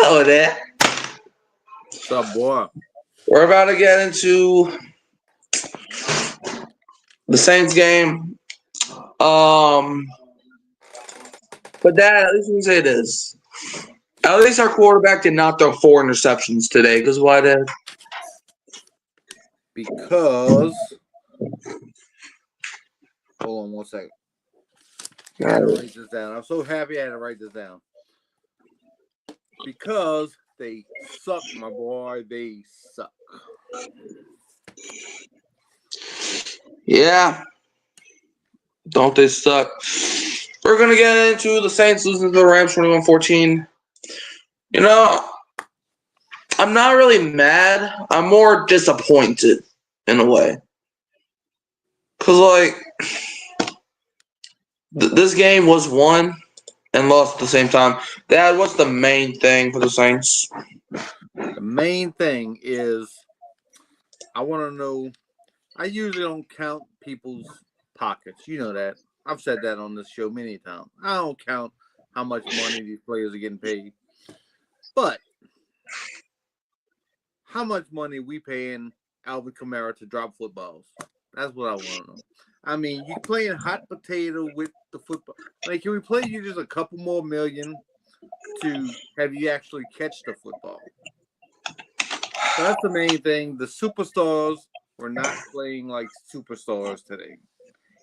Hello there. What's up, boy? We're about to get into the Saints game. But Dad, at least we can say this. At least our quarterback did not throw 4 interceptions today. Because why, Dad? Because hold on one second. I had to write this down. I'm so happy I had to write this down. Because they suck, my boy. They suck. Yeah. Don't they suck? We're going to get into the Saints losing to the Rams 21-14. You know, I'm not really mad. I'm more disappointed in a way. Because, like, this game was won and lost at the same time. Dad, what's the main thing for the Saints? The main thing is I want to know. I usually don't count people's pockets. You know that. I've said that on this show many times. I don't count how much money these players are getting paid. But how much money we paying Alvin Kamara to drop footballs? That's what I want to know. I mean, you playing hot potato with the football. Like, can we play you just a couple more million to have you actually catch the football? So that's the main thing. The superstars were not playing like superstars today.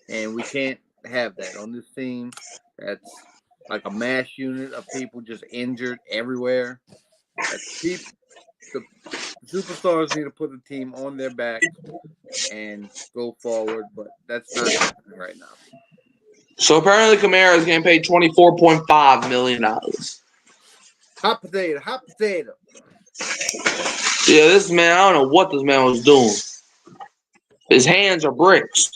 And we can't have that on this team. That's like a mass unit of people just injured everywhere. The superstars need to put the team on their back and go forward, but that's not happening right now. So apparently Kamara is getting paid $24.5 million. Hot potato, hot potato. Yeah, this man, I don't know what this man was doing. His hands are bricks.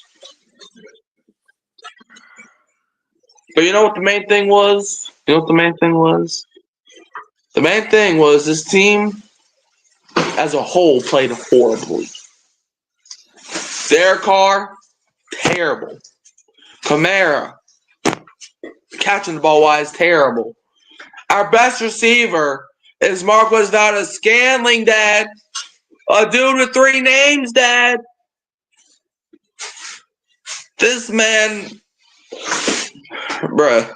But you know what the main thing was? You know what the main thing was? The main thing was this team as a whole played horribly. Their car, terrible. Kamara, catching the ball wise, terrible. Our best receiver is Marquez Valdes-Scantling, Dad. A dude with 3 names, Dad. This man, bruh.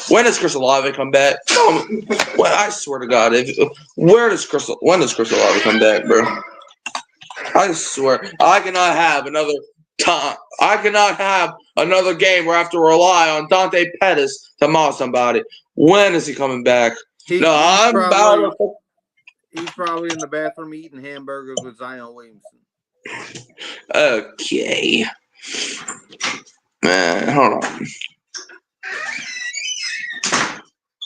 When does Chris Olave come back? Well, I swear to God, when does Chris Olave come back, bro? I swear, I cannot have another time. I cannot have another game where I have to rely on Dante Pettis to moss somebody. When is he coming back? He's probably in the bathroom eating hamburgers with Zion Williamson. Okay. Man, hold on.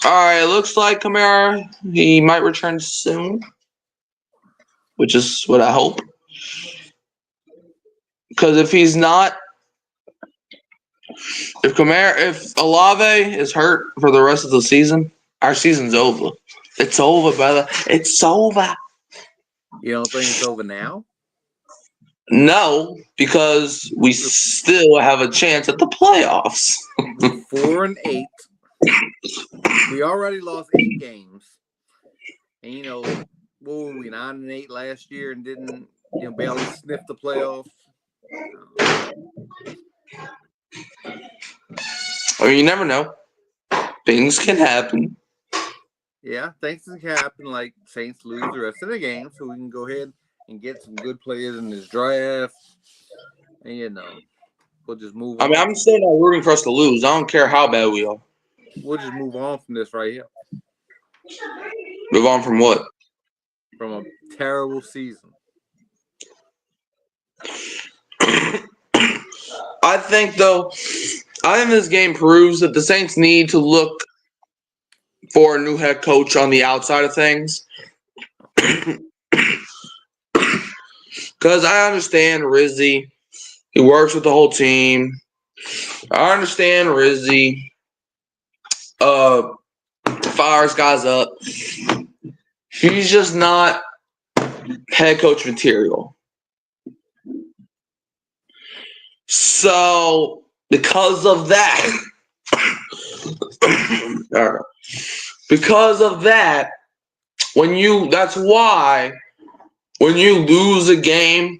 All right, looks like Kamara, he might return soon, which is what I hope. Because if he's not, if Olave is hurt for the rest of the season, our season's over. It's over, brother. It's over. You don't think it's over now? No, because we still have a chance at the playoffs. 4-8. We already lost 8 games. And, what were we, 9-8 last year and didn't, barely sniff the playoffs? I mean, you never know. Things can happen. Yeah, things can happen, like Saints lose the rest of the game, so we can go ahead and get some good players in this draft. And, we'll just move on. I mean, I'm still not rooting for us to lose. I don't care how bad we are. We'll just move on from this right here. Move on from what? From a terrible season. I think this game proves that the Saints need to look for a new head coach on the outside of things. Because I understand Rizzi. He works with the whole team. I understand Rizzi fires guys up. He's just not head coach material. So, because of that, Because of that, that's why when you lose a game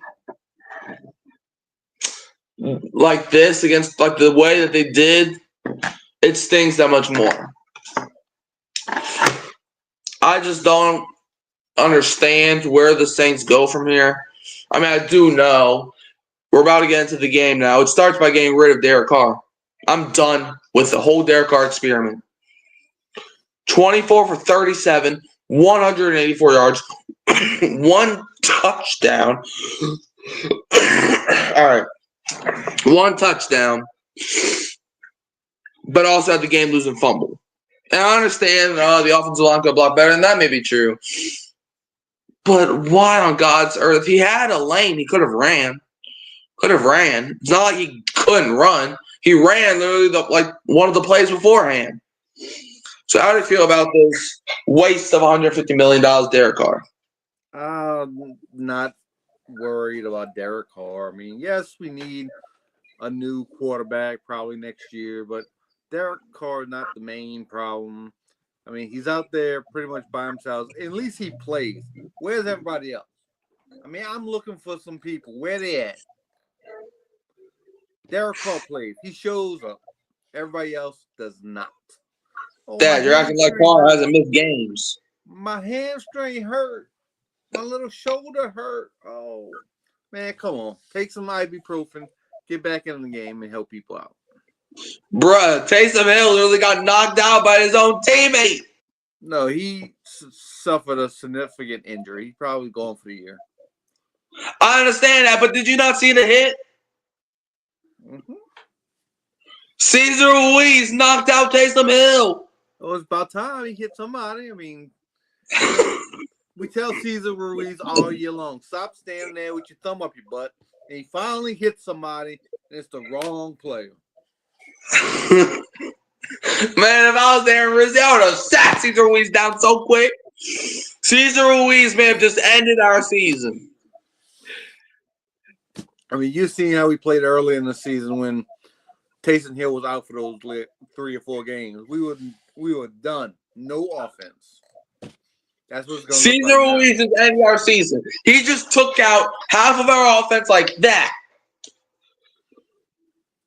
like this against like the way that they did, it stings that much more. I just don't understand where the Saints go from here. I mean, I do know we're about to get into the game now. It starts by getting rid of Derek Carr. I'm done with the whole Derek Carr experiment. 24 for 37, 184 yards, one touchdown. All right. One touchdown, but also had the game-losing fumble. And I understand the offensive line could block better, and that may be true. But why on God's earth? If he had a lane, he could have ran. It's not like he couldn't run. He ran literally like one of the plays beforehand. So how do you feel about this waste of $150 million, Derek Carr? Not worried about Derek Carr. I mean, yes, we need a new quarterback probably next year, but Derek Carr is not the main problem. I mean, he's out there pretty much by himself. At least he plays. Where's everybody else? I mean, I'm looking for some people. Where they at? Derek Carr plays. He shows up. Everybody else does not. Oh, Dad, you're acting like Carr hasn't missed games. My hamstring hurt. My little shoulder hurt. Oh, man, come on. Take some ibuprofen. Get back in the game and help people out. Bruh, Taysom Hill literally got knocked out by his own teammate. No, he suffered a significant injury. He's probably gone for the year. I understand that, but did you not see the hit? Mm-hmm. Cesar Ruiz knocked out Taysom Hill. Well, it's about time he hit somebody. I mean, we tell Cesar Ruiz all year long, stop standing there with your thumb up your butt. And he finally hit somebody, and it's the wrong player. Man, if I was there in Rizzo, I would have sat Cesar Ruiz down so quick. Cesar Ruiz may have just ended our season. I mean, you've seen how we played early in the season when Taysom Hill was out for those 3 or 4 games. We were done. No offense. That's what's going to Cesar Ruiz is ending our season. He just took out half of our offense like that.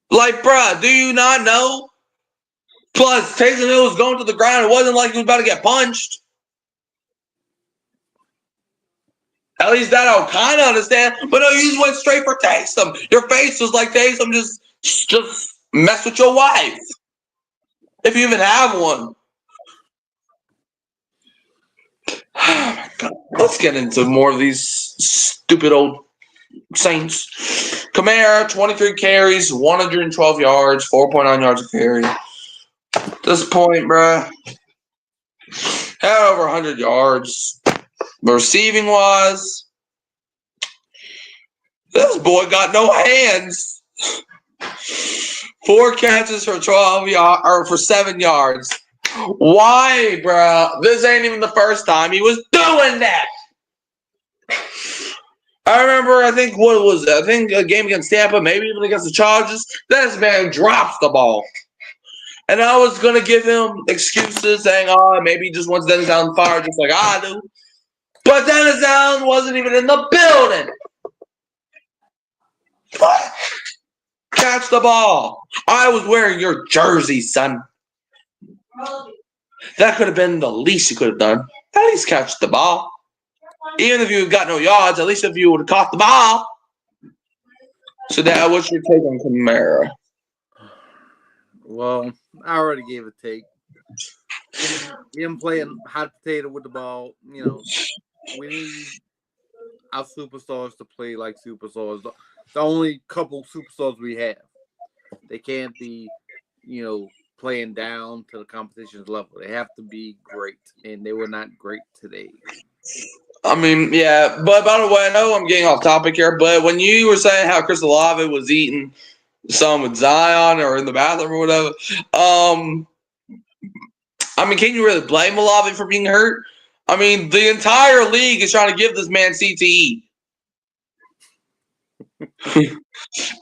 Like, bruh, do you not know? Plus, Taysom Hill was going to the ground. It wasn't like he was about to get punched. At least that I'll kind of understand. But no, you just went straight for Taysom. Your face was like Taysom just mess with your wife. If you even have one. Oh my God. Let's get into more of these stupid old Saints. Kamara, 23 carries, 112 yards, 4.9 yards a carry. At this point, bruh, had over 100 yards. Receiving wise, this boy got no hands. 4 catches for 12 yards or for 7 yards. Why, bruh? This ain't even the first time he was doing that. I remember, I think a game against Tampa, maybe even against the Chargers. This man drops the ball. And I was going to give him excuses saying, maybe he just wants Dennis Allen fired just like I do. But Dennis Allen wasn't even in the building. But catch the ball. I was wearing your jersey, son. That could have been the least you could have done. At least catch the ball. Even if you got no yards, at least if you would have caught the ball. So, Dad, what's your take on Kamara? Well, I already gave a take. Him playing hot potato with the ball, you know, we need our superstars to play like superstars. The only couple superstars we have. They can't be, playing down to the competition's level. They have to be great, and they were not great today. I mean, yeah, but by the way, I know I'm getting off topic here, but when you were saying how Chris Olave was eating some with Zion or in the bathroom or whatever, I mean, can you really blame Olave for being hurt? I mean, the entire league is trying to give this man CTE.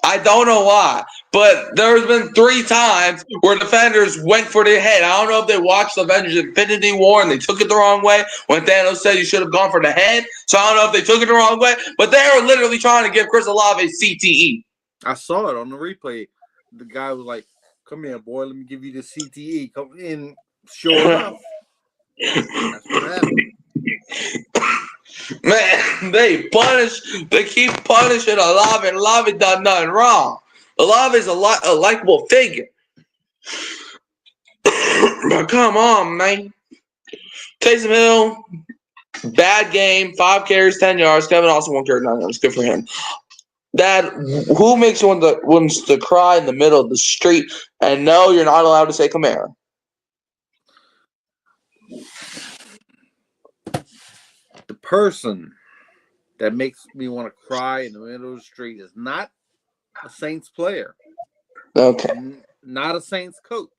I don't know why, but there's been 3 times where defenders went for their head. I don't know if they watched the Avengers Infinity War and they took it the wrong way when Thanos said you should have gone for the head. So I don't know if they took it the wrong way, but they were literally trying to give Chris Olave CTE. I saw it on the replay. The guy was like, "Come here, boy. Let me give you the CTE." Come in. Sure enough, that's what happened. Man, they keep punishing Olave, and Olave done nothing wrong. Olave's a likable figure. But come on, man. Taysom Hill, bad game, 5 carries, 10 yards. Kevin also 1 carry, 9 yards. Good for him. Dad, who makes you wants to cry in the middle of the street? And no, you're not allowed to say Kamara. The person that makes me want to cry in the middle of the street is not a Saints player. Okay. Not a Saints coach.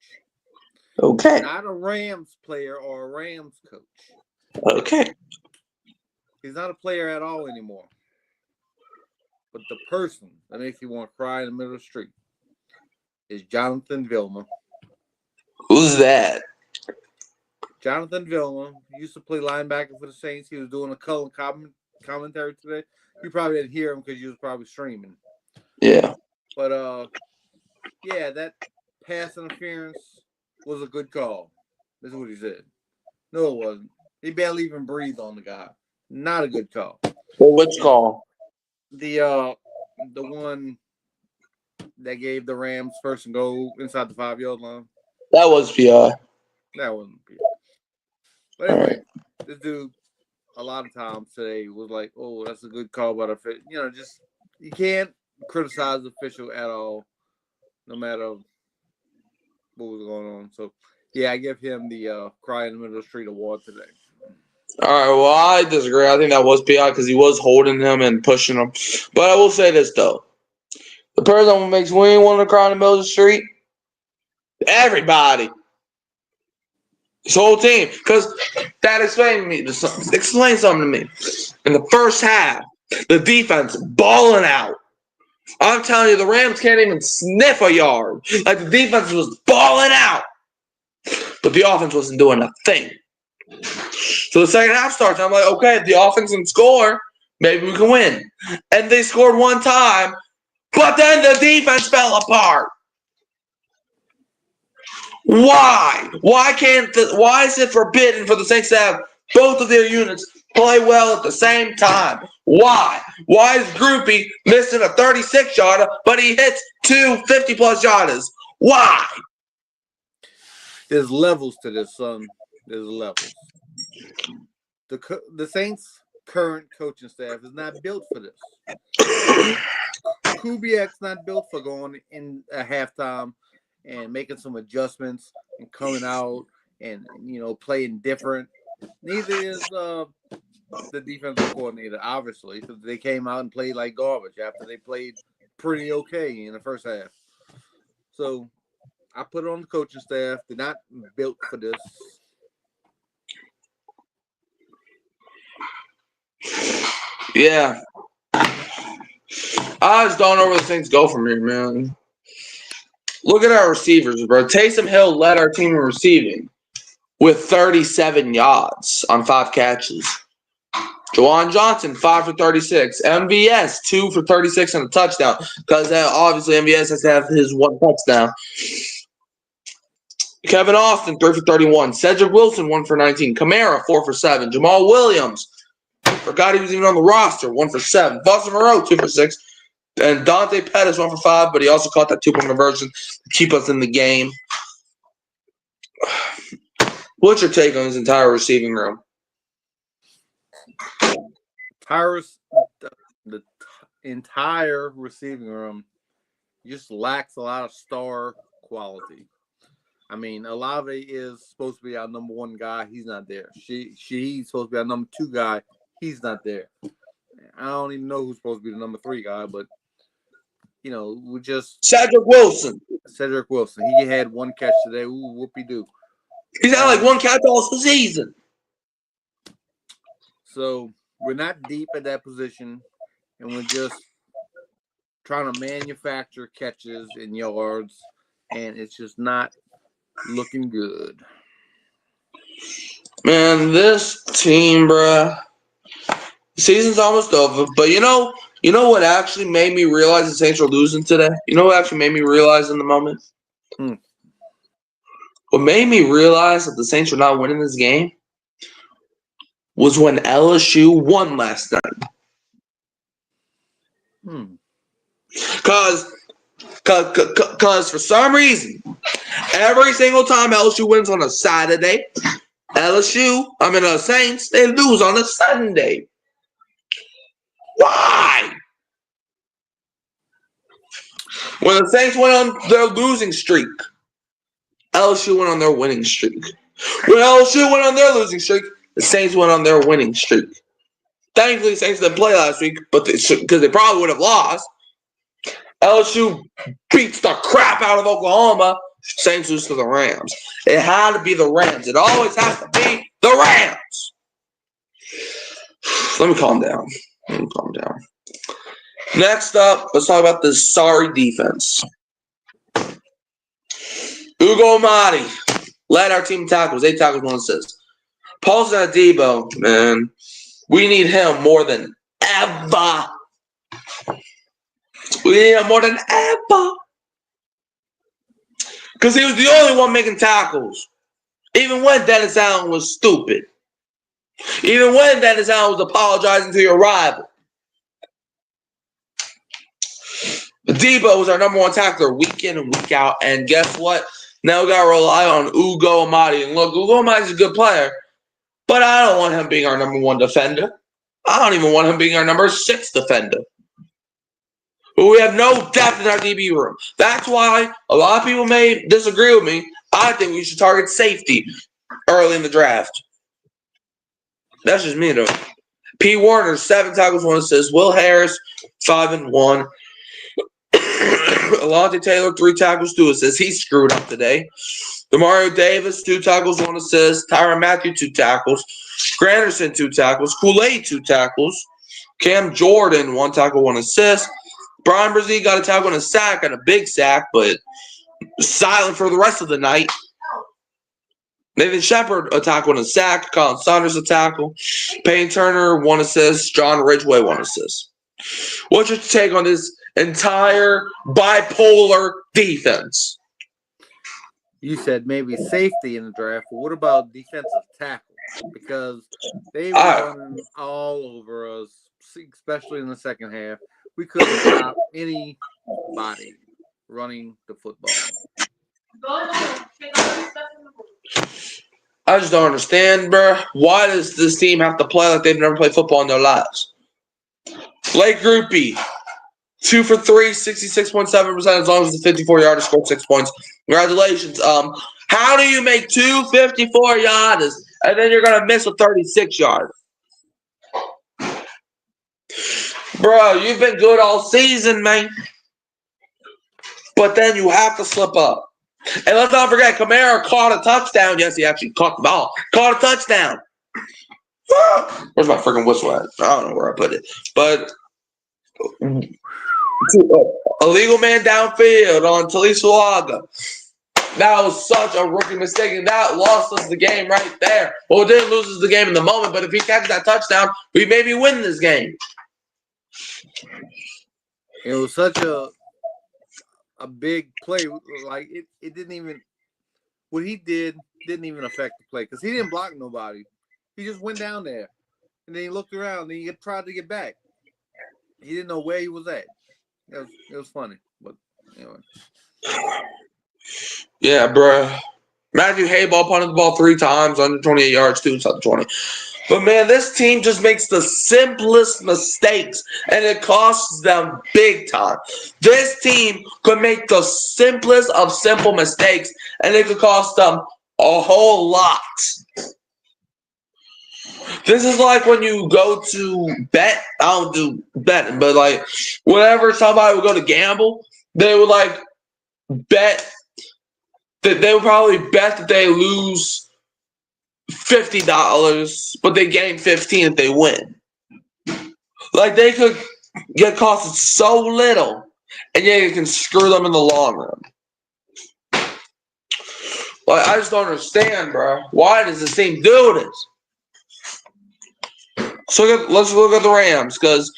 Okay. Not a Rams player or a Rams coach. Okay. He's not a player at all anymore. But the person that makes you want to cry in the middle of the street is Jonathan Vilma. Who's that? Jonathan Vilma used to play linebacker for the Saints. He was doing a color commentary today. You probably didn't hear him because you was probably streaming. Yeah. But yeah, that pass interference was a good call. This is what he said. No, it wasn't. He barely even breathed on the guy. Not a good call. Well, which call? The one that gave the Rams first and goal inside the 5-yard line. That was PI. That wasn't PI. But anyway, this dude a lot of times today was like, "Oh, that's a good call by the official." You know, just you can't criticize the official at all, no matter what was going on. So, yeah, I give him the cry in the middle of the street award today. All right, well, I disagree. I think that was PI because he was holding him and pushing him. But I will say this, though. The person who makes Wayne want to cry in the middle of the street, everybody. His whole team. Because that explain something to me. In the first half, the defense balling out. I'm telling you, the Rams can't even sniff a yard. Like, the defense was balling out. But the offense wasn't doing a thing. So the second half starts. I'm like, okay, if the offense can score, maybe we can win. And they scored 1 time, but then the defense fell apart. Why? Why is it forbidden for the Saints to have both of their units play well at the same time? Why? Why is Groupie missing a 36-yarder, but he hits 2 50-plus yarders? Why? There's levels to this, son. There's levels. The Saints' current coaching staff is not built for this. Kubiak's not built for going in at halftime and making some adjustments and coming out and, you know, playing different. Neither is the defensive coordinator, obviously, because they came out and played like garbage after they played pretty okay in the first half. So I put it on the coaching staff. They're not built for this. Yeah. I just don't know where the Saints go from here, man. Look at our receivers, bro. Taysom Hill led our team in receiving with 37 yards on 5 catches. Juwan Johnson, 5 for 36. MVS, 2 for 36 and a touchdown. Because obviously MVS has to have his 1 touchdown. Kevin Austin, 3 for 31. Cedric Wilson, 1 for 19. Kamara, 4 for 7. Jamal Williams, forgot he was even on the roster, 1 for 7. Buster Moreau, 2 for 6. And Dante Pettis, 1 for 5, but he also caught that 2-point conversion to keep us in the game. What's your take on this entire receiving room? The entire receiving room just lacks a lot of star quality. I mean, Olave is supposed to be our number 1 guy. He's not there. She's supposed to be our number 2 guy. He's not there. I don't even know who's supposed to be the number 3 guy, but, you know, we just... Cedric Wilson. He had 1 catch today. Ooh, whoopie-doo. He's had like 1 catch all season. So we're not deep at that position, and we're just trying to manufacture catches and yards, and it's just not looking good. Man, this team, bruh. Season's almost over, but you know what actually made me realize the Saints are losing today? You know what actually made me realize in the moment? What made me realize that the Saints were not winning this game was when LSU won last night. Cause for some reason, every single time LSU wins on a Saturday, the Saints, they lose on a Sunday. Why? When the Saints went on their losing streak, LSU went on their winning streak. When LSU went on their losing streak, the Saints went on their winning streak. Thankfully, the Saints didn't play last week, but because they probably would have lost. LSU beats the crap out of Oklahoma. Saints lose to the Rams. It had to be the Rams. It always has to be the Rams. Let me calm down. Next up, let's talk about this sorry defense. Ugo Amadi led our team in tackles. 8 tackles, 1 assist. Paulson Adebo, man, we need him more than ever. We need him more than ever. Because he was the only one making tackles. Even when Dennis Allen was stupid. Even when Dennis Allen was apologizing to your rival. Debo was our number 1 tackler week in and week out. And guess what? Now we got to rely on Ugo Amadi. And look, Ugo Amadi's a good player. But I don't want him being our number 1 defender. I don't even want him being our number 6 defender. But we have no depth in our DB room. That's why a lot of people may disagree with me. I think we should target safety early in the draft. That's just me, though. P. Warner, 7 tackles, 1 assist. Will Harris, 5 and 1. Alontae Taylor, 3 tackles, 2 assists. He screwed up today. Demario Davis, 2 tackles, 1 assist. Tyrann Mathieu, 2 tackles. Granderson, 2 tackles. Kool-Aid, 2 tackles. Cam Jordan, 1 tackle, 1 assist. Brian Brzee got a tackle and a sack, and a big sack, but silent for the rest of the night. Nathan Shepard, a tackle and a sack. Colin Saunders, a tackle. Payne Turner, 1 assist. John Ridgeway, 1 assist. What's your take on this entire bipolar defense? You said maybe safety in the draft, but what about defensive tackle? Because they were running all over us, especially in the second half. We couldn't stop anybody running the football. I just don't understand, bro. Why does this team have to play like they've never played football in their lives? Blake Grupe, 2 for 3, 66.7%, as long as the 54-yarder scored 6 points. Congratulations. How do you make 2 54-yarders and then you're going to miss a 36-yarder? Bro, you've been good all season, man. But then you have to slip up. And let's not forget, Kamara caught a touchdown. Yes, he actually caught the ball. Caught a touchdown. Where's my freaking whistle at? I don't know where I put it. But a legal man downfield on Talisa Waga. That was such a rookie mistake, and that lost us the game right there. Well, it didn't lose us the game in the moment, but if he catches that touchdown, we maybe win this game. It was such a big play. Like it didn't even what he didn't even affect the play because he didn't block nobody. He just went down there and then he looked around and he tried to get back. He didn't know where he was at. It was funny, but anyway. Yeah, bro. Matthew Hayball punted the ball 3 times, under 28 yards, 2 inside the 20. But, man, this team just makes the simplest mistakes, and it costs them big time. This team could make the simplest of simple mistakes, and it could cost them a whole lot. This is like when you go to bet. I don't do betting, but, like, whenever somebody would go to gamble, they would, like, bet that they would probably bet that they lose $50, but they gain $15 if they win. Like, they could get costed so little and yet you can screw them in the long run. Like, I just don't understand, bro. Why does this team do this? So let's look at the Rams, because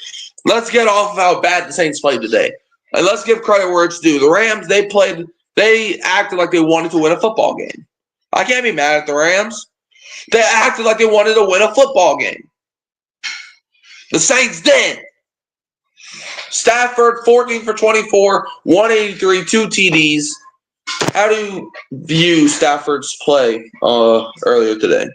let's get off of how bad the Saints played today. And let's give credit where it's due. The Rams, they acted like they wanted to win a football game. I can't be mad at the Rams. They acted like they wanted to win a football game. The Saints did. Stafford, 14 for 24, 183, 2 TDs. How do you view Stafford's play earlier today?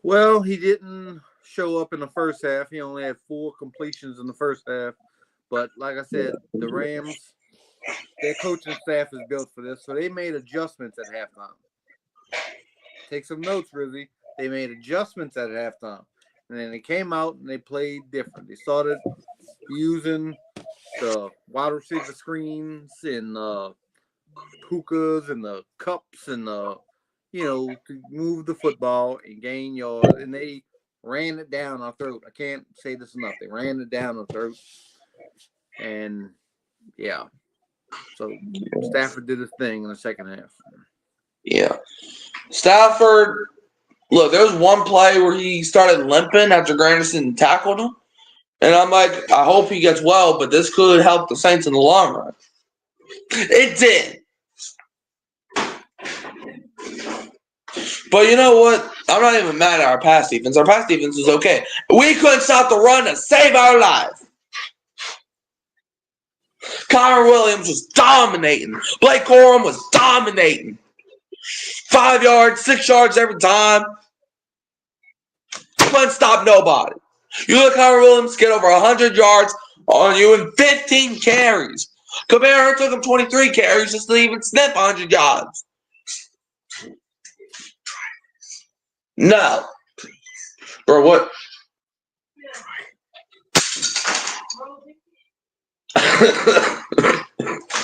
Well, he didn't show up in the first half. He only had 4 completions in the first half. But like I said, the Rams, their coaching staff is built for this, so they made adjustments at halftime. Take some notes, Rizzy. They made adjustments at halftime. And then they came out and they played different. They started using the wide receiver screens and hookahs and the cups and to move the football and gain yards. And they ran it down our throat. I can't say this enough. They ran it down our throat. And, yeah. So Stafford did his thing in the second half. Yeah. Stafford, look, there was one play where he started limping after Granderson tackled him. And I'm like, I hope he gets well, but this could help the Saints in the long run. It did. But you know what? I'm not even mad at our pass defense. Our pass defense was okay. We couldn't stop the run to save our lives. Connor Williams was dominating. Blake Corum was dominating. 5 yards, 6 yards every time. Couldn't stop nobody. You let Connor Williams get over 100 yards on you in 15 carries. Kamara took him 23 carries just to even sniff 100 yards. No. Bro, what?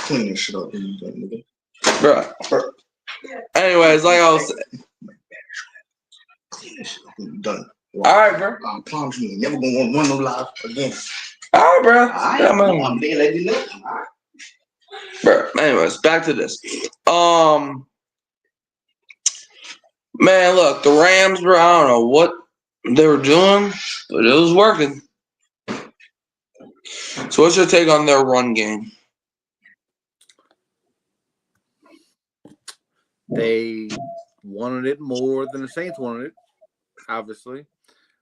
Clean your shit up. Bro. Anyways, like I was saying. Done. All right, bro. I promise you, never gonna run no live again. All right, bro. I'm there, let you know. All right. Bro, anyways, back to this. Man, look, the Rams, bro, I don't know what they were doing, but it was working. So what's your take on their run game? They wanted it more than the Saints wanted it, obviously.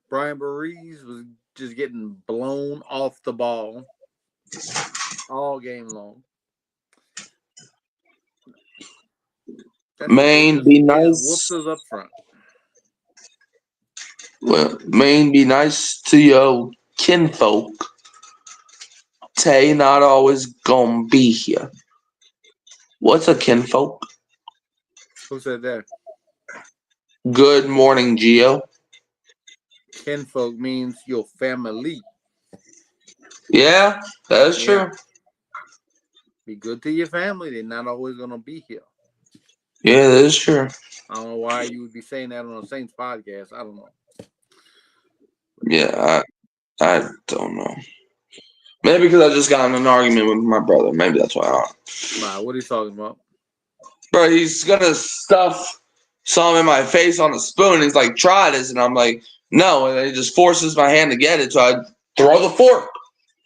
Brian Burries was just getting blown off the ball all game long. Maine, be nice. Whooped us up front. Well, Maine, be nice to your kinfolk. Tay not always gonna be here. What's a kinfolk? Who said that? Good morning, Gio. Kinfolk means your family. Yeah, that's true. Be good to your family. They're not always gonna be here. Yeah, that is true. I don't know why you would be saying that on a Saints podcast. I don't know. Yeah, I don't know. Maybe because I just got in an argument with my brother. Maybe that's why. Nah, what are you talking about? Bro, he's gonna stuff some in my face on a spoon. He's like, try this. And I'm like, no. And he just forces my hand to get it. So I throw the fork.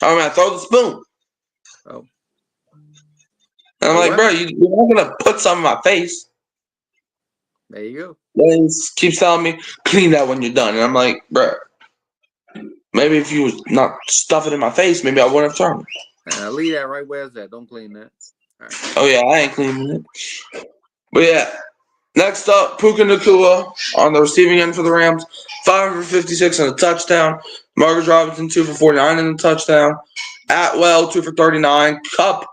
I throw the spoon. Oh. And I'm like, bro, you're not going to put some in my face. There you go. Then he keeps telling me, clean that when you're done. And I'm like, bro, maybe if you was not stuff it in my face, maybe I wouldn't have turned. Leave that right where it's at. Don't clean that. Right. Oh, yeah, I ain't cleaning it. But, yeah, next up, Puka Nacua on the receiving end for the Rams. 556 and a touchdown. Marcus Robinson, 2 for 49 and a touchdown. Atwell, 2 for 39. Kupp,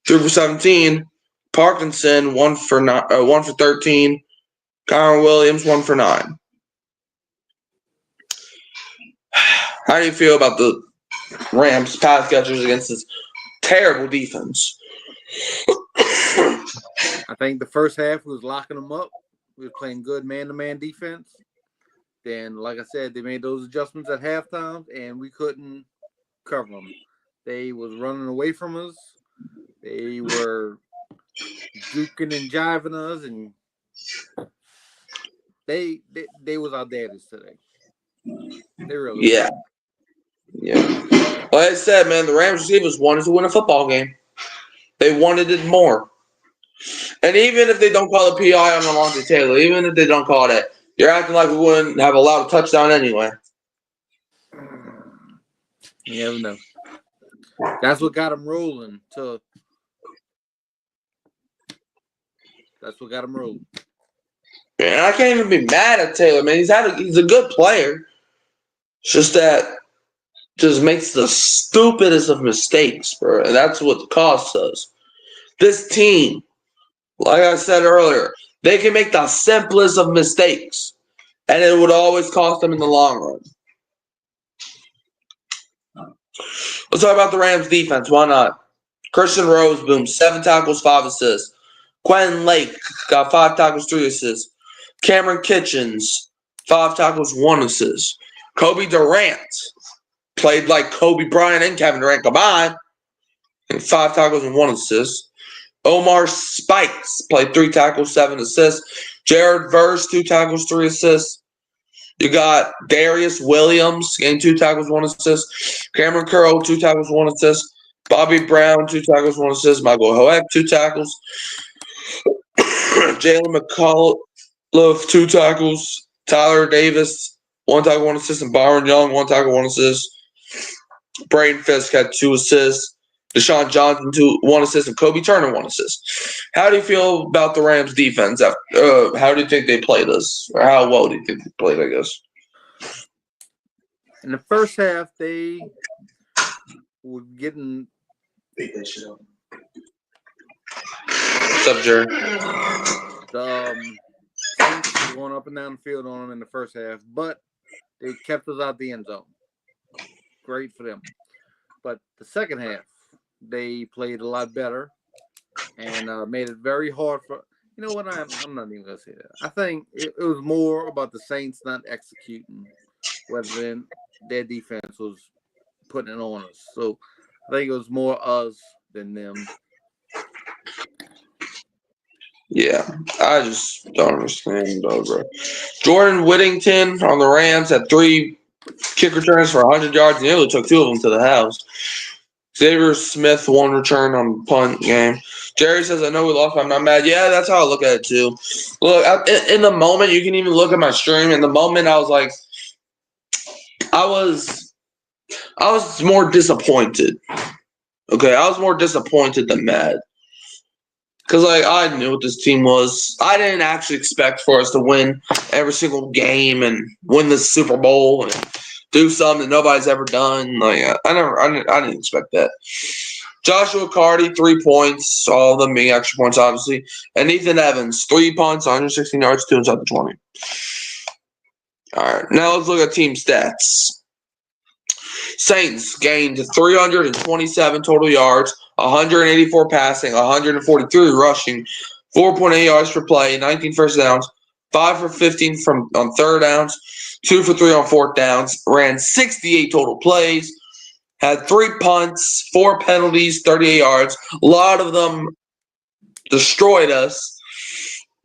3 for 17. Parkinson, 1 for 13. Connor Williams, 1 for 9. How do you feel about the Rams pass catchers against this terrible defense? I think the first half was locking them up. We were playing good man-to-man defense. Then, like I said, they made those adjustments at halftime, and we couldn't cover them. They was running away from us. They were juking and jiving us, and they was our daddies today. They really Yeah. Yeah. Like I said, man, the Rams receivers wanted to win a football game. They wanted it more. And even if they don't call a PI on Alontae Taylor, even if they don't call that, you're acting like we wouldn't have allowed a touchdown anyway. You never know. That's what got them rolling. That's what got him rolling. And I can't even be mad at Taylor, man. He's a good player. It's just that just makes the stupidest of mistakes, bro. And that's what costs us. This team, like I said earlier, they can make the simplest of mistakes, and it would always cost them in the long run. Let's talk about the Rams defense. Why not? Christian Rose, boom, 7 tackles, 5 assists. Quentin Lake got 5 tackles, 3 assists. Cameron Kitchens, 5 tackles, 1 assist. Kobe Durant played like Kobe Bryant and Kevin Durant combined, and 5 tackles and 1 assist. Omar Spikes played 3 tackles, 7 assists. Jared Verse, 2 tackles, 3 assists. You got Darius Williams getting 2 tackles, 1 assist. Cameron Curl, 2 tackles, 1 assist. Bobby Brown, 2 tackles, 1 assist. Michael Hoek, 2 tackles. Jalen McCullough, 2 tackles. Tyler Davis, 1 tackle, 1 assist. And Byron Young, 1 tackle, 1 assist. Braden Fisk had 2 assists. Deshaun Johnson, 1 assist. And Kobe Turner, 1 assist. How do you feel about the Rams' defense? How do you think they played us? Or how well do you think they played, I guess? In the first half, they were getting. Beat that shit up. What's up, Jerry? The Saints were going up and down the field on them in the first half, but they kept us out the end zone. Great for them. But the second half, they played a lot better and made it very hard for. You know what? I'm not even gonna say that. I think it was more about the Saints not executing, rather than their defense was putting it on us. So I think it was more us than them. Yeah, I just don't understand, though, bro. Jordan Whittington on the Rams had 3 kick returns for 100 yards, and he only took 2 of them to the house. Xavier Smith, 1 return on the punt game. Jerry says, I know we lost, but I'm not mad. Yeah, that's how I look at it, too. Look, in the moment, you can even look at my stream. In the moment, I was like, I was more disappointed. Okay, I was more disappointed than mad. Because, like, I knew what this team was. I didn't actually expect for us to win every single game and win the Super Bowl and do something that nobody's ever done. Like, I didn't expect that. Joshua Carty, 3 points, all of them being extra points, obviously. And Ethan Evans, 3 punts, 116 yards, 2 inside the 20. All right, now let's look at team stats. Saints gained 327 total yards, 184 passing, 143 rushing, 4.8 yards per play, 19 first downs, 5 for 15 on third downs, 2 for 3 on fourth downs, ran 68 total plays, had 3 punts, 4 penalties, 38 yards. A lot of them destroyed us,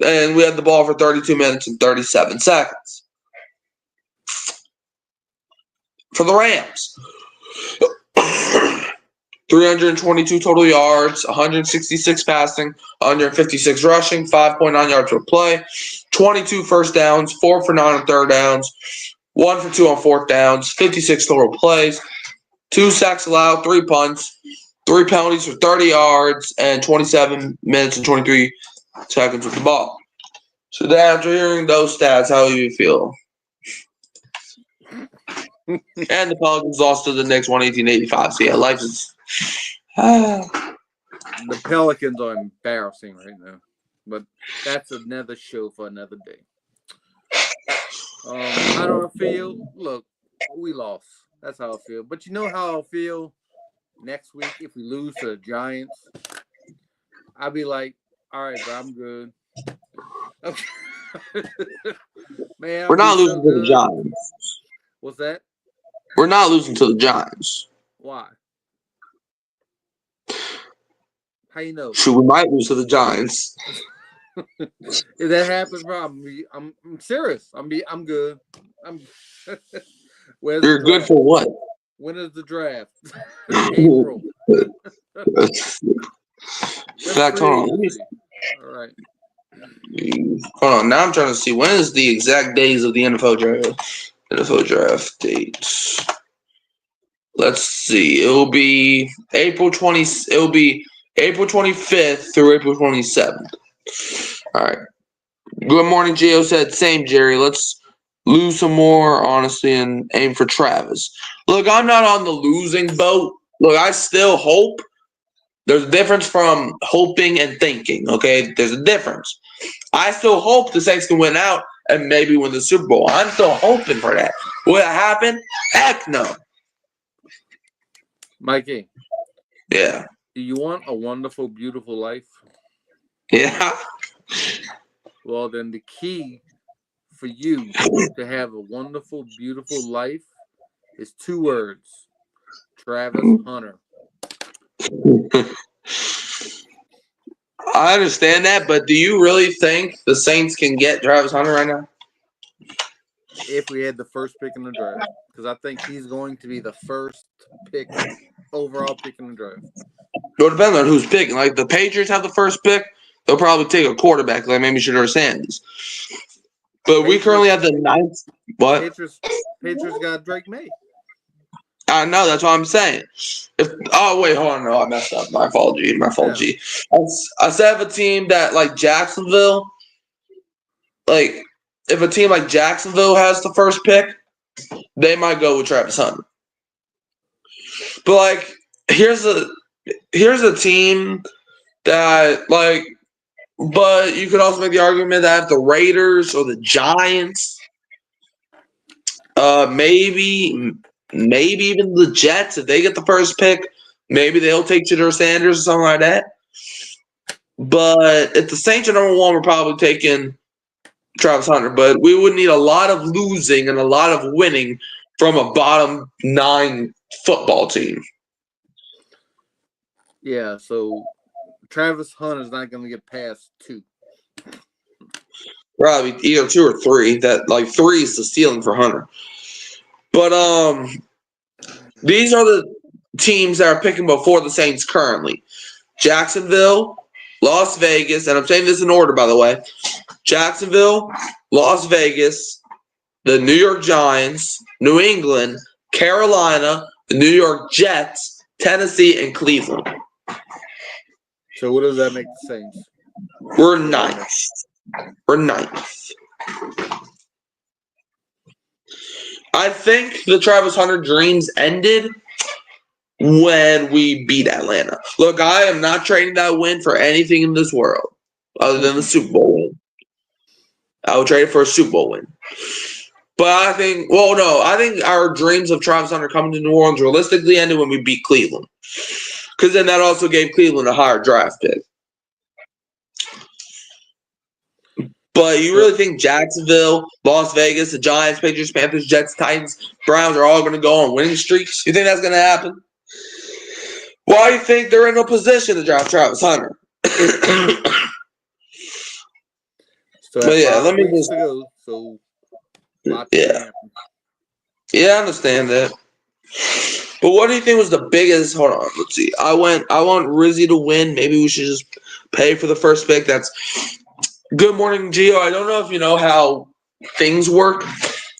and we had the ball for 32 minutes and 37 seconds. For the Rams, 322 total yards, 166 passing, 156 rushing, 5.9 yards per play, 22 first downs, 4 for 9 on third downs, 1 for 2 on fourth downs, 56 total plays, 2 sacks allowed, 3 punts, 3 penalties for 30 yards, and 27 minutes and 23 seconds with the ball. So after hearing those stats, how do you feel? And the Pelicans lost to the Knicks 118-85. So, yeah, life is. The Pelicans are embarrassing right now. But that's another show for another day. How do I feel? Look, we lost. That's how I feel. But you know how I feel next week if we lose to the Giants? I'll be like, all right, bro, I'm good. Okay. Man, We're not losing to the Giants. What's that? We're not losing to the Giants. Why? How you know? Shoot, we might lose to the Giants. If that happens, bro, I'm serious. I'm good. Where's the You're good draft? for what? When is the draft? April. Fact, hold on. Let me All right. Hold on. Now I'm trying to see when is the exact days of the NFL draft. NFL draft dates. Let's see. It'll be April 20. It'll be April 25th through April 27th. All right. Good morning, Gio said. Same, Jerry. Let's lose some more, honestly, and aim for Travis. Look, I'm not on the losing boat. Look, I still hope. There's a difference from hoping and thinking, okay? There's a difference. I still hope the Saints can win out and maybe win the Super Bowl. I'm still hoping for that. Will it happen? Heck no. Mikey, Yeah. do you want a wonderful, beautiful life? Yeah. Well, then the key for you to have a wonderful, beautiful life is 2 words. Travis Hunter. I understand that, but do you really think the Saints can get Travis Hunter right now? If we had the first pick in the draft, because I think he's going to be the first pick, overall pick in the draft. It depends on who's picking. Like the Patriots have the first pick, they'll probably take a quarterback like maybe Shedeur Sanders. But we currently have the 9th. What? Patriots got Drake May. I know, that's what I'm saying. Wait, hold on, no, I messed up. My fault, G. I said if a team that like Jacksonville, like if a team like Jacksonville has the first pick, they might go with Travis Hunter. But like, here's a team that like, but you could also make the argument that if the Raiders or the Giants, maybe even the Jets, if they get the first pick, maybe they'll take Shedeur Sanders or something like that. But if the Saints are number 1, we're probably taking Travis Hunter. But we would need a lot of losing and a lot of winning from a bottom 9 football team. Yeah, so Travis Hunter's not going to get past 2. Probably either 2 or 3. That like 3 is the ceiling for Hunter. But these are the teams that are picking before the Saints currently. Jacksonville, Las Vegas, and I'm saying this in order, by the way. Jacksonville, Las Vegas, the New York Giants, New England, Carolina, the New York Jets, Tennessee, and Cleveland. So what does that make the Saints? We're 9th. We're 9th. I think the Travis Hunter dreams ended when we beat Atlanta. Look, I am not trading that win for anything in this world other than the Super Bowl win. I would trade it for a Super Bowl win. But I think our dreams of Travis Hunter coming to New Orleans realistically ended when we beat Cleveland. Because then that also gave Cleveland a higher draft pick. But you really think Jacksonville, Las Vegas, the Giants, Patriots, Panthers, Jets, Titans, Browns are all going to go on winning streaks? You think that's going to happen? Why do you think they're in a position to draft Travis Hunter? But yeah, let me just go, so yeah, I understand that. But what do you think was the biggest? Hold on, let's see. I want Rizzy to win. Maybe we should just pay for the first pick. That's good morning, Gio. I don't know if you know how things work.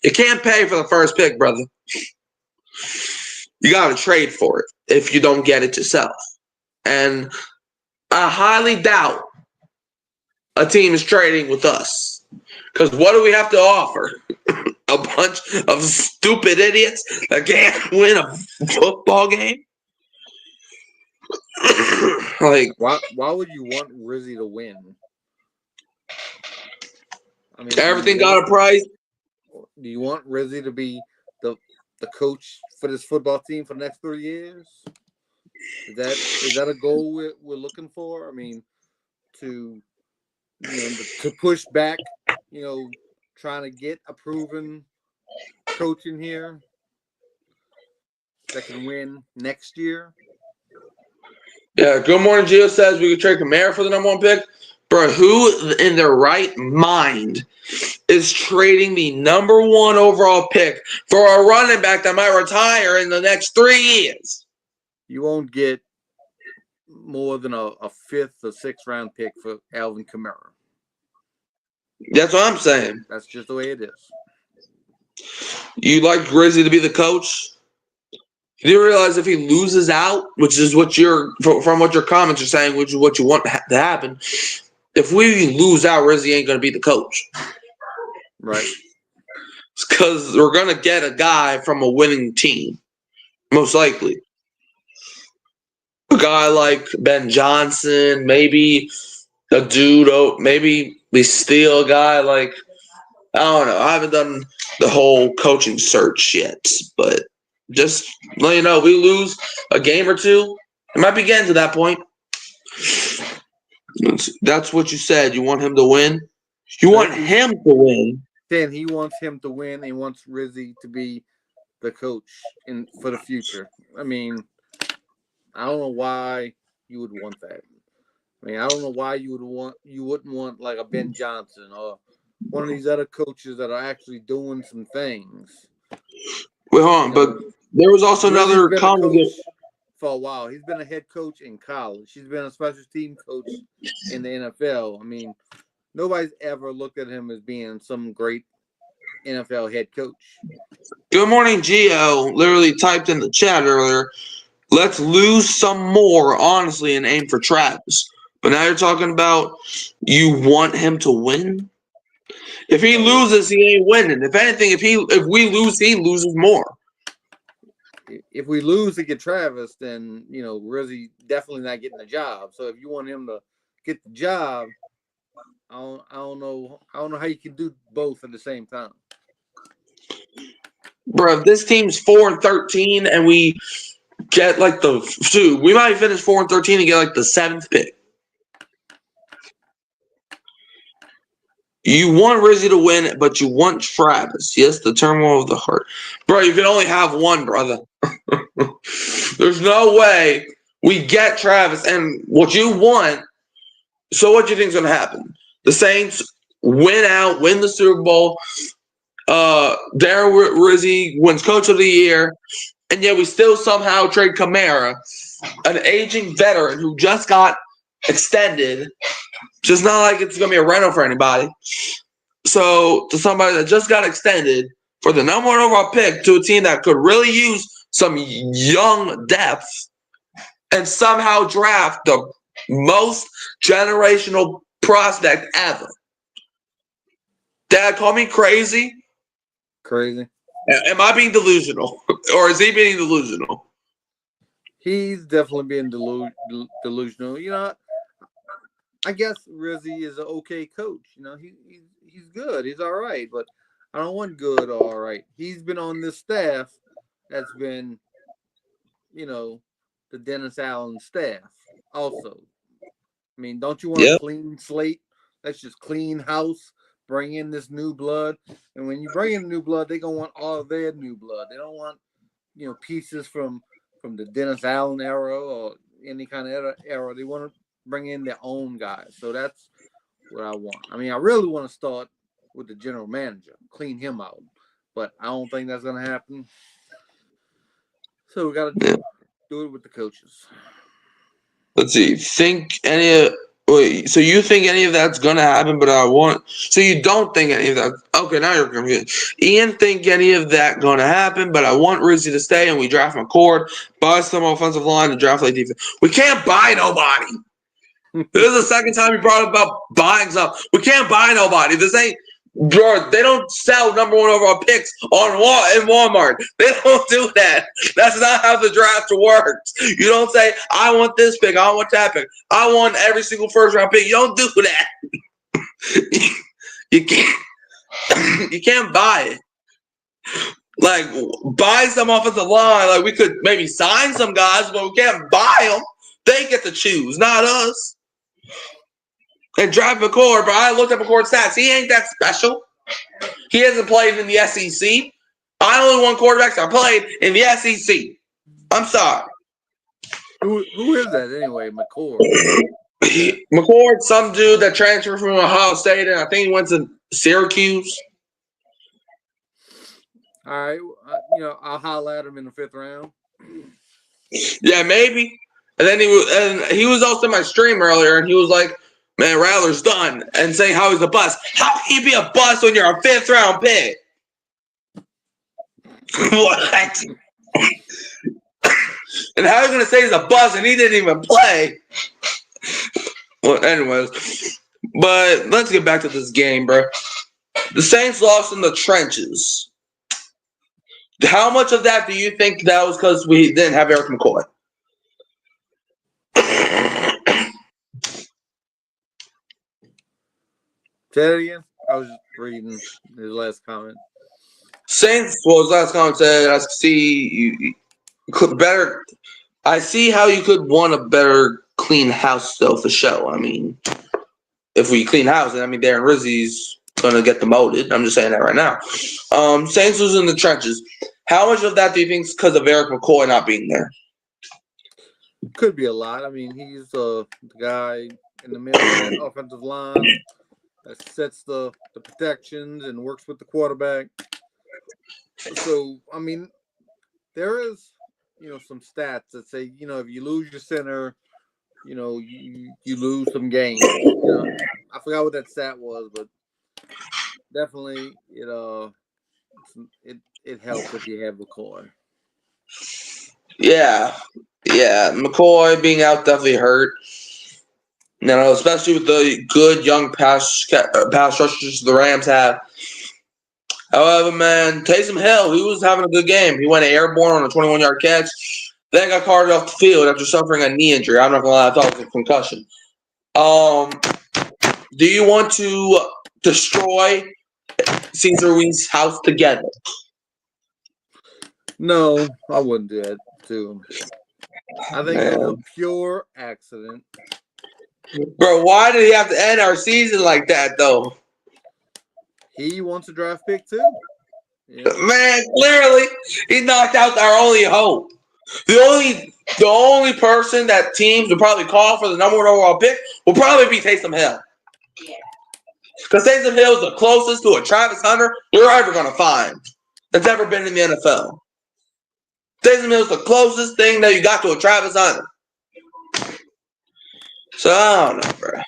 You can't pay for the first pick, brother. You got to trade for it if you don't get it yourself. And I highly doubt a team is trading with us. Because what do we have to offer? A bunch of stupid idiots that can't win a football game? Like, why would you want Rizzy to win? I mean, everything got a price. Do you want Rizzy to be the coach for this football team for the next 3 years? Is that a goal we're looking for? I mean, to push back, trying to get a proven coach in here that can win next year. Yeah, Good Morning Gio says we could trade Kamara for the number 1 pick. Bro, who in their right mind is trading the number 1 overall pick for a running back that might retire in the next 3 years? You won't get more than a 5th or 6th round pick for Alvin Kamara. That's what I'm saying. That's just the way it is. You like Rizzy to be the coach? Do you realize if he loses out, which is what from what your comments are saying, which is what you want to happen, if we lose out, Rizzy ain't going to be the coach. Right. Because we're going to get a guy from a winning team, most likely. A guy like Ben Johnson, maybe a dude, maybe we steal a guy like, I don't know. I haven't done the whole coaching search yet, but just let you know, if we lose a game or two, it might be getting to that point. That's what you said. You want him to win? You want him to win. Then he wants him to win. He wants Rizzy to be the coach for the future. I mean, I don't know why you would want that. I mean, I don't know why you wouldn't want like a Ben Johnson or one of these other coaches that are actually doing some things. Wait, hold on, but there was also another comment for a while. He's been a head coach in college. He's been a special team coach in the NFL. I mean, nobody's ever looked at him as being some great NFL head coach. Good Morning Gio literally typed in the chat earlier, let's lose some more, honestly, and aim for Travis. But now you're talking about you want him to win? If he loses, he ain't winning. If anything, if we lose, he loses more. If we lose to get Travis, then Rizzy definitely not getting the job. So if you want him to get the job, I don't know how you can do both at the same time. Bro, if this team's 4-13 and we get like we might finish 4-13 and get like the 7th pick. You want Rizzy to win, but you want Travis. Yes, the turmoil of the heart. Bro, you can only have one, brother. There's no way we get Travis and what you want. So what do you think is going to happen? The Saints win the Super Bowl. Darren Rizzy wins Coach of the Year. And yet we still somehow trade Kamara, an aging veteran who just got extended. Just not like it's going to be a rental for anybody. So to somebody that just got extended for the number 1 overall pick to a team that could really use some young depth and somehow draft the most generational prospect ever. Dad, call me crazy. Crazy. Am I being delusional? Or is he being delusional? He's definitely being delusional. I guess Rizzy is an okay coach. He's good. He's all right, but I don't want good or all right. He's been on this staff that's been, the Dennis Allen staff also. I mean, don't you want a clean slate? Let's just clean house, bring in this new blood. And when you bring in new blood, they're going to want all of their new blood. They don't want, pieces from the Dennis Allen era or any kind of era. They want to bring in their own guys. So that's what I want. I mean, I really want to start with the general manager, clean him out. But I don't think that's going to happen. So we got to do it with the coaches. Let's see. So you think any of that's going to happen, but so you don't think any of that. Okay, now you're confused. Ian think any of that going to happen, but I want Rizzy to stay and we draft McCord, buy some offensive line and draft like defense. We can't buy nobody. This is the second time you brought up about buying stuff. We can't buy nobody. This ain't, bro, they don't sell number 1 overall picks in Walmart. They don't do that. That's not how the draft works. You don't say, I want this pick, I want that pick. I want every single first round pick. You don't do that. You can't buy it. Like, buy some offensive line. Like, we could maybe sign some guys, but we can't buy them. They get to choose, not us. And draft McCord, but I looked at McCord's stats. He ain't that special. He hasn't played in the SEC. I only want quarterbacks that played in the SEC. I'm sorry. Who is that anyway? McCord. McCord, some dude that transferred from Ohio State, and I think he went to Syracuse. All right, I'll holler at him in the 5th round. Yeah, maybe. And then he was also in my stream earlier, and he was like, "Man, Rattler's done," and saying how he's a bust. How can you be a bust when you're a 5th round pick? What? And how are you gonna say he's a bust and he didn't even play? Well, anyways, but let's get back to this game, bro. The Saints lost in the trenches. How much of that do you think that was because we didn't have Eric McCoy? Say that again. I was just reading his last comment. Saints, well, his last comment said, "I see you could better. I see how you could want a better clean house, though, for show. I mean, if we clean house, then I mean Darren Rizzi's gonna get demoted. I'm just saying that right now. Saints was in the trenches. How much of that do you think is because of Eric McCoy not being there? Could be a lot. I mean, he's the guy in the middle of that offensive line that sets the protections and works with the quarterback. So, I mean, there is, some stats that say, if you lose your center, you lose some games. I forgot what that stat was, but definitely it helps if you have McCoy. Yeah. McCoy being out definitely hurt. Especially with the good young pass rushers the Rams have. However, man, Taysom Hill, he was having a good game. He went airborne on a 21-yard catch, then got carted off the field after suffering a knee injury. I'm not gonna lie, I thought it was a concussion. Do you want to destroy Cesar Ruiz's house together? No, I wouldn't do that to him. I think it was a pure accident. Bro, why did he have to end our season like that, though? He wants a draft pick, too. Yeah. Man, clearly, he knocked out our only hope. The only person that teams would probably call for the number 1 overall pick will probably be Taysom Hill. Because Taysom Hill is the closest to a Travis Hunter you're ever going to find that's ever been in the NFL. Taysom Hill is the closest thing that you got to a Travis Hunter. So, I don't know, bro.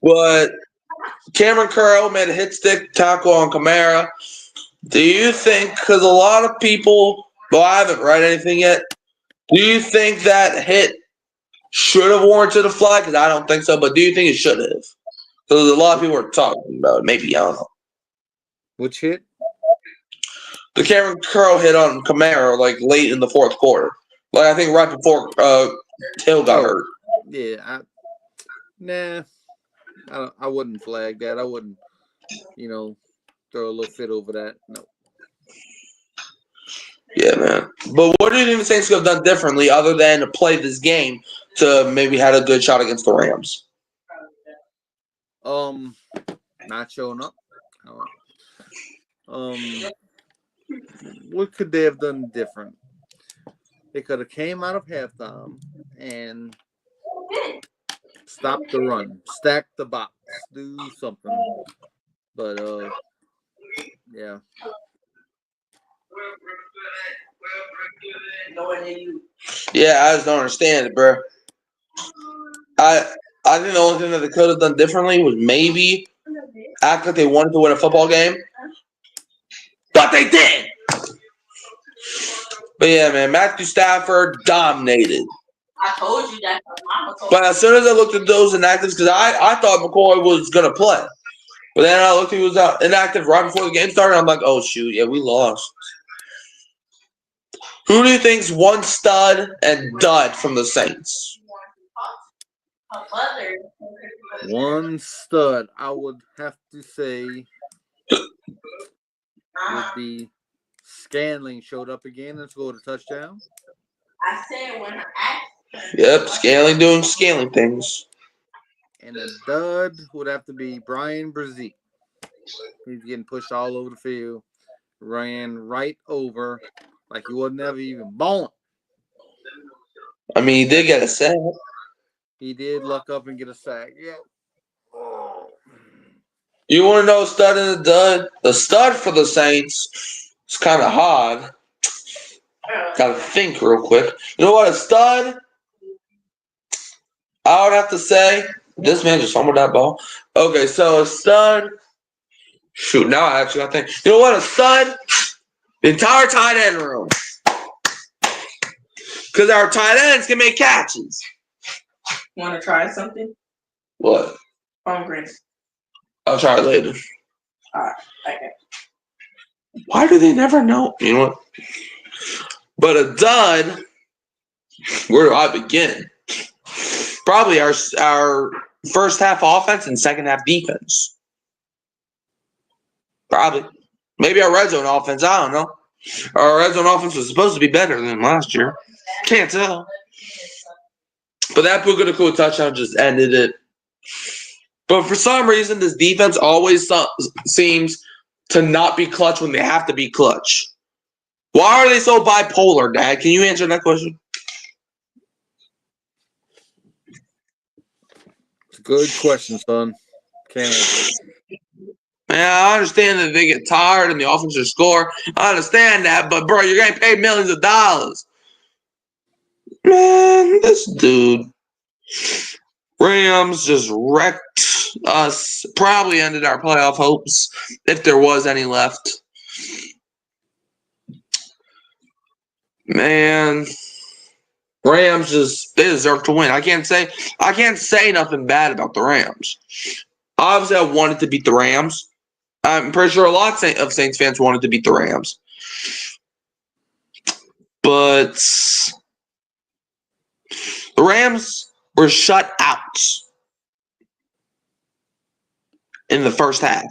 But Cameron Curl made a hit stick tackle on Kamara. Do you think, because a lot of people, well, I haven't read anything yet, do you think that hit should have warranted a flag? Because I don't think so, but do you think it should have? Because a lot of people are talking about it. Maybe, I don't know. Which hit? The Cameron Curl hit on Kamara, like, late in the 4th quarter. Like, I think right before Hill got hurt. Yeah. I wouldn't flag that. I wouldn't, throw a little fit over that. No. Yeah, man. But what do you think the Saints could have done differently other than to play this game to maybe had a good shot against the Rams? Not showing up. What could they have done different? They could have came out of halftime and stopped the run, stacked the box, do something. But yeah. Yeah, I just don't understand it, bro. I think the only thing that they could have done differently was maybe act like they wanted to win a football game. But they did. But yeah, man, Matthew Stafford dominated. I told you that. Mama told But as soon as I looked at those inactives, because I thought McCoy was going to play. But then I looked, he was inactive right before the game started. I'm like, oh, shoot, yeah, we lost. Who do you think's one stud and dud from the Saints? One stud, I would have to say, would be Scanling showed up again and scored a touchdown. I said when I asked. Yep, scaling things. And a dud would have to be Brian Brzee. He's getting pushed all over the field. Ran right over like he wasn't ever even born. I mean, he did get a sack. He did luck up and get a sack. Yeah. You want to know a stud and a dud? The stud for the Saints is kind of hard. Gotta think real quick. You know what? A stud, I would have to say, this man just fumbled that ball. Okay, so a stud. Shoot, now I actually got to think. You know what? A stud, the entire tight end room. Because our tight ends can make catches. Want to try something? What? Pomegranate. I'll try it later. Okay. Why do they never know? You know what? But a dud, where do I begin? Probably our first half offense and second half defense. Probably. Maybe our red zone offense. I don't know. Our red zone offense was supposed to be better than last year. Can't tell. But that Puka Nacua touchdown just ended it. But for some reason, this defense always seems to not be clutch when they have to be clutch. Why are they so bipolar, Dad? Can you answer that question? It's a good question, son. Can't answer. Man, I understand that they get tired and the offensive score. I understand that, but bro, you're getting paid millions of dollars. Man, this dude. Rams just wrecked us. Probably ended our playoff hopes if there was any left. Man, Rams they deserve to win. I can't say nothing bad about the Rams. Obviously, I wanted to beat the Rams. I'm pretty sure a lot of Saints fans wanted to beat the Rams. But the Rams were shut out in the first half.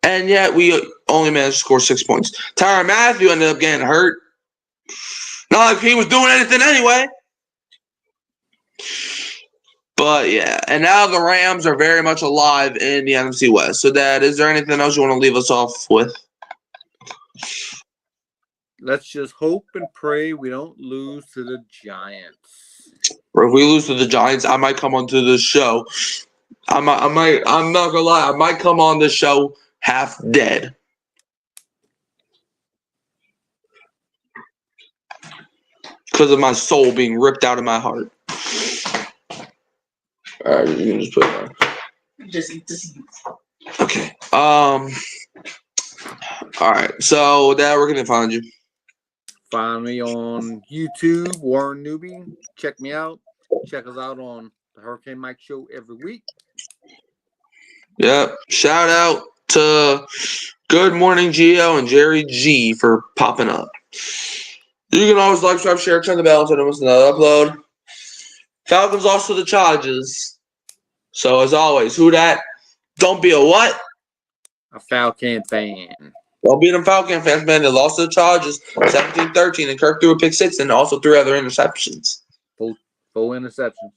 And yet we only managed to score 6 points. Tyrann Mathieu ended up getting hurt. Not like he was doing anything anyway. But yeah, and now the Rams are very much alive in the NFC West. So, Dad, is there anything else you want to leave us off with? Let's just hope and pray we don't lose to the Giants. Or if we lose to the Giants, I might come onto this show. I'm not gonna lie, I might come on this show half dead. Because of my soul being ripped out of my heart. All right, you can just put it on. Just. Okay. All right. So, Dad, where can they find you? Find me on YouTube, Warren Newby. Check me out. Check us out on the Hurricane Mike Show every week. Yep. Shout out to Good Morning Gio and Jerry G for popping up. You can always like, subscribe, share, turn the bell so don't miss another upload. Falcons lost to the Chargers. So, as always, who dat? Don't be a what? A Falcon fan. Don't be them Falcon fans, man. They lost to the Chargers 17-13, and Kirk threw a pick six and also 3 other interceptions. Full interceptions.